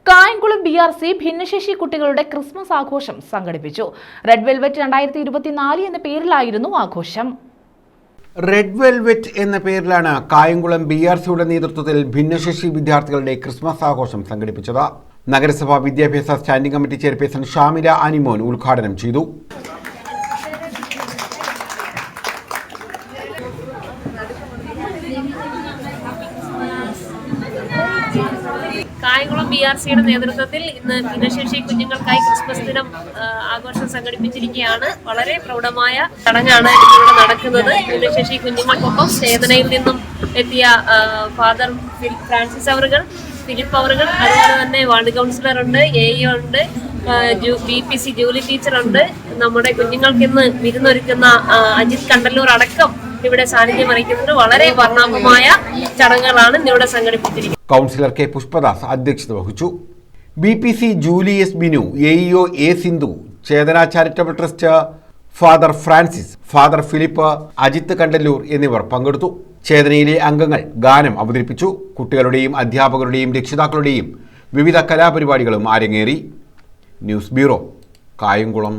Kayamkulam BRC ഭിന്നശേഷി കുട്ടികളുടെ Christmas ആഘോഷം സംഘടിപ്പിച്ചു. റെഡ് വെൽവെറ്റ് 2024 എന്ന പേരിലായിരുന്നു ആഘോഷം. റെഡ് വെൽവെറ്റ് എന്ന പേരിലാണ് കായംകുളം BRCയുടെ നേതൃത്വത്തിൽ ഭിന്നശേഷി വിദ്യാർത്ഥികളുടെ ക്രിസ്മസ് ആഘോഷം സംഘടിപ്പിച്ചത്. നഗരസഭാ വിദ്യാഭ്യാസ standing committee chairperson Shamila Animon ഉദ്ഘാടനം ചെയ്തു. കായംകുളം BRCയുടെ നേതൃത്വത്തിൽ ഇന്ന് ഭിന്നശേഷി കുഞ്ഞുങ്ങൾക്കായി ക്രിസ്മസ് ദിനം ആഘോഷം സംഘടിപ്പിച്ചിരിക്കുകയാണ്. വളരെ പ്രൗഢമായ ചടങ്ങാണ് ഇവിടെ നടക്കുന്നത്. ഭിന്നശേഷി കുഞ്ഞുങ്ങൾക്കൊപ്പം ചേതനയിൽ നിന്നും എത്തിയ ഫാദർ ഫ്രാൻസിസ് അവറുകൾ, ഫിലിപ്പ് അവറുകൾ, അതുപോലെ തന്നെ വാർഡ് കൗൺസിലർ ഉണ്ട്, AE ഉണ്ട്, BPC ജൂലി ടീച്ചർ ഉണ്ട്. നമ്മുടെ കുഞ്ഞുങ്ങൾക്ക് ഇന്ന് വിരുന്നൊരുക്കുന്ന അജിത് കണ്ടല്ലൂർ അടക്കം ഇവിടെ സാന്നിധ്യം അറിയിക്കുന്നത്. വളരെ വർണ്ണാഭമായ ചടങ്ങുകളാണ് ഇവിടെ സംഘടിപ്പിച്ചിരിക്കുന്നത്. കൗൺസിലർ K പുഷ്പദാസ് അധ്യക്ഷത വഹിച്ചു. BPC Julie S Binu, AEO A Sindhu, Chetana charitable trust father Francis, father Philip, Ajith Kandalloor എന്നിവർ പങ്കെടുത്തു. ചേതനയിലെ അംഗങ്ങൾ ഗാനം അവതരിപ്പിച്ചു. കുട്ടികളുടെയും അധ്യാപകരുടെയും രക്ഷിതാക്കളുടെയും വിവിധ കലാപരിപാടികളും അരങ്ങേറി. News bureau, Kayamkulam.